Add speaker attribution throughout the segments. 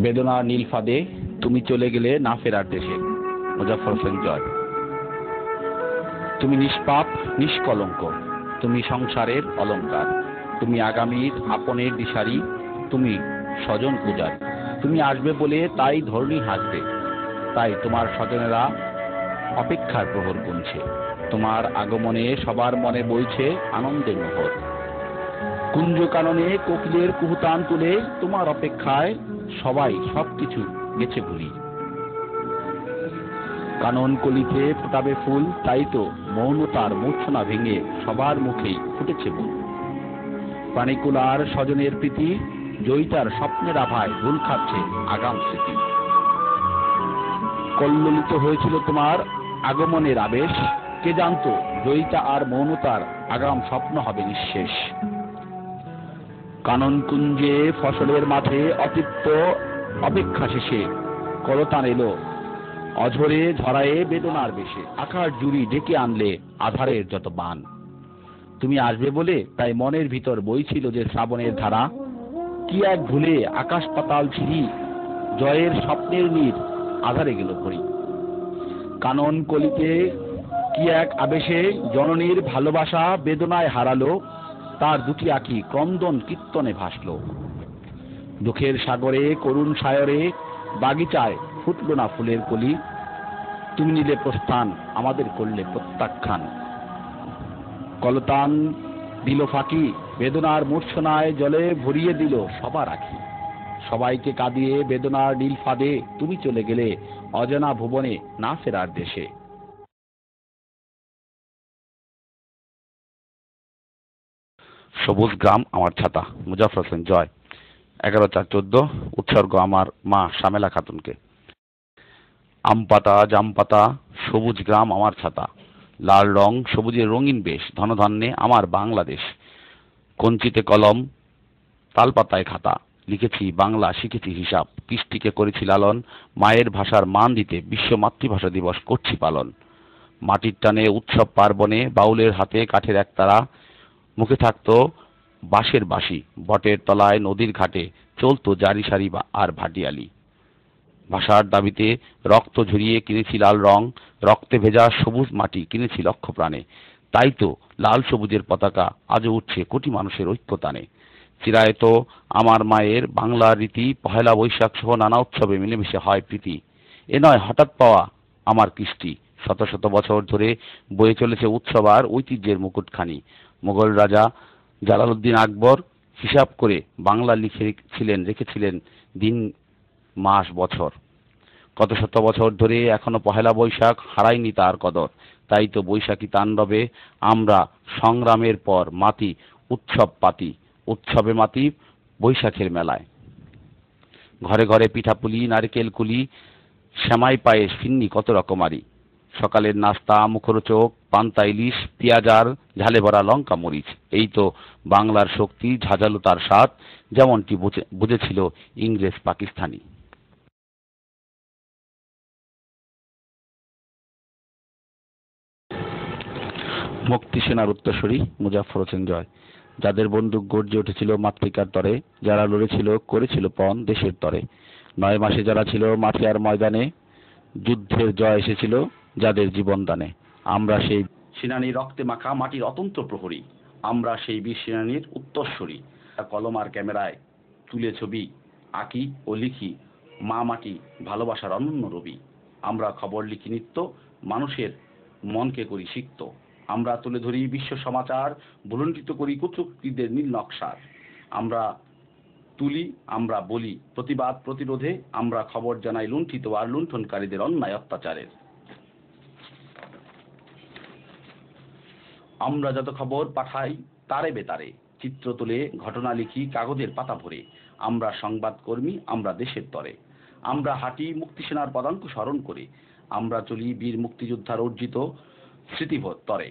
Speaker 1: বেদনার নীল ফাঁদে তুমি চলে গেলে না ফেরার দেশে। মুজাফফর হোসেন জয়। তুমি নিষ্পাপ নিষ্কলঙ্ক, তুমি সংসারের অলংকার, তুমি আগামীর আপনের দিশারি, তুমি স্বজন পূজার। তুমি আসবে বলে তাই ধরনী হাসবে, তাই তোমার স্বজনেরা অপেক্ষার প্রহর গুনছে। তোমার আগমনে সবার মনে বইছে আনন্দের মোহর। কুঞ্জ কাননে কোকিলের কুহুতান তুলে তোমার অপেক্ষায় সবাই সবকিছু গেছে ভুলি। কানন কলিতে ফোটাবে ফুল, তাই তো মৌনতার মূর্ছনা ভেঙে সবার মুখেই ফুটেছে ফুল। প্রাণীকুলার স্বজনের প্রীতি, জয়িতার স্বপ্নের আভায় ভুল খাচ্ছে আগাম স্মৃতি। কল্লোলিত হয়েছিল তোমার আগমনের আবেশ, কে জানতো জয়িতা আর মৌনতার আগাম স্বপ্ন হবে নিঃশেষ। কানন কুঞ্জে ফসলের মাঠে অতৃপ্ত অপেক্ষা শেষে করতান এলো অঝরে ঝরায়ে বেদনার বেশে। আকাশ জুড়ি ডেকে আনলে আধারের যত বান। তুমি আসবে বলে তাই মনের ভিতর বইছিল যে শ্রাবণের ধারা। কি এক ভুলে আকাশ পাতাল ছিড়ি, জয়ের স্বপ্নের নীর আধারে গেল ভরি। কানন কলিতে কি এক আবেশে জননীর ভালোবাসা বেদনায় হারালো, তার দুটি আঁখি ক্রন্দন কীর্তনে ভাসলো। দুঃখের সাগরে করুণ সায়রে বাগিচায় ফুটলো না ফুলের কলি। তুমি নিলে প্রস্থান, আমাদের করলে প্রত্যাখ্যান। কলতান দিল ফাঁকি, বেদনার মূর্ছনায় জলে ভরিয়ে দিল সবার আঁখি। সবাইকে কাঁদিয়ে বেদনার নীল ফাঁদে তুমি চলে গেলে অজানা ভুবনে না ফেরার দেশে। সবুজ গ্রাম আমার ছাতা। মুজাফফর হোসেন জয়। 11/4/14। উৎসর্গ আমার মা শামেলা খাতুনকে। আম পাতা জাম পাতা, সবুজ গ্রাম আমার ছাতা। লাল রং সবুজের রঙিন বেশ, ধনধান্যে আমার বাংলাদেশ। কঞ্চিতে কলম, তাল পাতায় খাতা, লিখেছি বাংলা, শিখেছি হিসাব। কৃষ্টিকে করেছি লালন, মায়ের ভাষার মান দিতে বিশ্ব মাতৃভাষা দিবস করছি পালন। মাটির টানে উৎসব পার্বণে বাউলের হাতে কাঠের একতারা, মুখে থাকতো বাঁশের বাঁশি, বটের তলায় নদীর ঘাটে চলতো জারি সারি আর ভাটিয়ালি। ভাষার দাবিতে রক্ত ঝরিয়ে কিনেছি লাল রং, রক্তে ভেজা সবুজ মাটি কিনেছি লক্ষ প্রাণে। তাই তো লাল সবুজের পতাকা আজও উঠছে কোটি মানুষের ঐক্যতানে। চিরায়ত আমার মায়ের বাংলার রীতি, পহেলা বৈশাখ সহ নানা উৎসবে মিলেমিশে হয় প্রীতি। এ নয় হঠাৎ পাওয়া আমার কৃষ্টি, শত শত বছর ধরে বয়ে চলেছে উৎসব আর ঐতিহ্যের মুকুটখানি। মোগল রাজা জালালউদ্দিন আকবর হিসাব করে বাংলা লিখেছিলেন, রেখেছিলেন দিন মাস বছর। কত শত বছর ধরে এখনো পহেলা বৈশাখ হারায়নি তার কদর। তাই তো বৈশাখী তাণ্ডবে আমরা সংগ্রামের পর মাতি উৎসব পাতি, উৎসবে মাতি বৈশাখের মেলায়। ঘরে ঘরে পিঠাপুলি, নারকেল কুলি, সেমাই পায়েস, ফিন্নি কত রকমারি। সকালের নাস্তা মুখরোচক, পান্তা ইলিশ, পেঁয়াজার ঝালে ভরা লঙ্কা মরিচ। এই তো বাংলার শক্তি, ঝাঁঝালো তার স্বাদ, যেমনটি বুঝেছিল ইংরেজ পাকিস্তানি। মুক্তি সেনার উত্তরসূরি মুজাফফর হোসেন জয়। যাদের বন্দুক গর্জে উঠেছিল মাতৃকার তরে, যারা লড়েছিল করেছিল পণ দেশের তরে। 9 মাসে যারা ছিল মাঠে আর ময়দানে, যুদ্ধের জয় এসেছিল যাদের জীবন দানে। আমরা সেই সেনানীর রক্তে মাখা মাটির অতন্ত্র প্রহরী, আমরা সেই বীর সেনানীর উত্তরসূরি। কলম আর ক্যামেরায় তুলে ছবি আঁকি ও লিখি মা মাটি ভালোবাসার অনন্য রবি। আমরা খবর লিখি নিত্য, মানুষের মনকে করি সিক্ত। আমরা তুলে ধরি বিশ্ব সমাচার, ভুলুণ্ঠিত করি কুচক্রীদের নীল নকশার। আমরা তুলি, আমরা বলি প্রতিবাদ প্রতিরোধে, আমরা খবর জানাই লুণ্ঠিত আর লুণ্ঠনকারীদের অন্যায় অত্যাচারের। আমরা যত খবর পাঠাই তারে বেতারে, চিত্র তুলে ঘটনা লিখি কাগজের পাতা ভরে। আমরা সংবাদকর্মী, আমরা দেশের তরে। আমরা হাঁটি মুক্তি সেনার পদাঙ্ক স্মরণ করে, আমরা চলি বীর মুক্তিযোদ্ধার অর্জিত স্মৃতিভর তরে।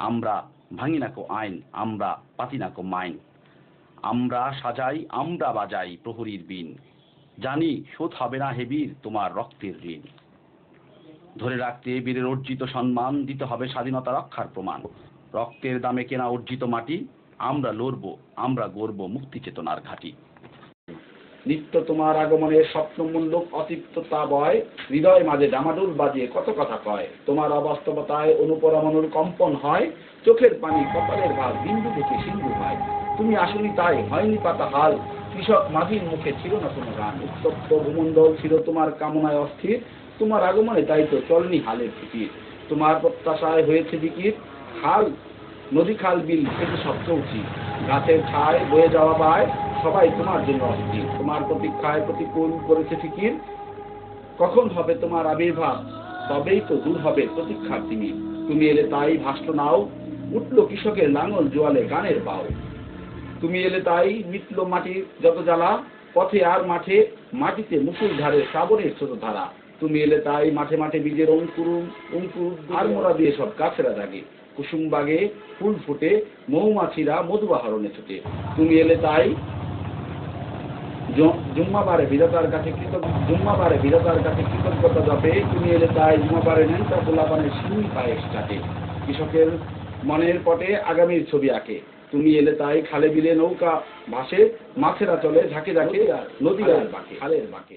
Speaker 1: আমরা ভাঙি নাকো আইন, আমরা পাতি নাকো মাইন। আমরা সাজাই, আমরা বাজাই প্রহরীর বিন, জানি শোধ হবে না হে বীর তোমার রক্তের ঋণ। ধরে রাখতে বীরের অর্জিত সম্মান, দিতে হবে স্বাধীনতা রক্ষার প্রমাণ। রক্তের দামে কেনা অর্জিত মাটি, আমরা লড়বো, আমরা গড়বো মুক্তি চেতনার ঘাঁটি।
Speaker 2: নিত্য তোমার আগমনের স্বপ্নমূলক অতৃপ্ততা বয়, হৃদয় মাঝে ডামাডোল বাজিয়ে কত কথা কয়। তোমার অবাস্তবতায় অনুপরমাণুর কম্পন হয়, চোখের পানি কপালের ভার বিন্দু থেকে সিন্ধু হয়। তুমি আসনি তাই হয়নি পাতা হাল, কৃষক মাঝির মুখে ছিল না কোনো গান। উত্তপ্ত ভূমণ্ডল ছিল তোমার কামনায় অস্থির, তোমার আগমনে তাই তো চলনি হালের ফিকির। তোমার প্রত্যাশায় হয়েছে বিকির, খাল নদী খাল বিল থেকে সব চৌচি, গাছের ছায় বয়ে যাওয়া পায়, সবাই তোমার জন্য অস্থির। তোমার প্রতীক্ষায় প্রতিকূল করেছে ফিকির, কখন হবে তোমার আবির্ভাব, তবেই তো দূর হবে প্রতীক্ষার তিমির। তুমি এলে তাই ভাসল নাও, উঠল কৃষকের লাঙল জোয়ালে গানের বাও। তুমি এলে তাই মিটল মাটির যত জ্বালা, পথে আর মাঠে মাটিতে মুসুল ধারে শ্রাবণের ছোট ধারা। তুমি এলে তাই মাঠে মাঠে বীজের অঙ্কুর আর মোড়া দিয়ে সব গাছেরা জাগে, কুসুম বাগে ফুল ফুটে, মৌমাছিরা মধু আহরণে ছুটে। তুমি এলে তাই জুম্মাবারে বিধাতার কাছে কৃতজ্ঞতা জপে। তুমি এলে তাই জুম্মাবারে ন্যাংটা পোলাপানের শিউই পায়েস চাটে, কৃষকের মনের পটে আগামীর ছবি আঁকে। তুমি এলে তাই খালে বিলে নৌকা ভাসে, মাছেরা চলে ঝাঁকে ঝাঁকে, নদী আর বাঁকে, খালের বাঁকে।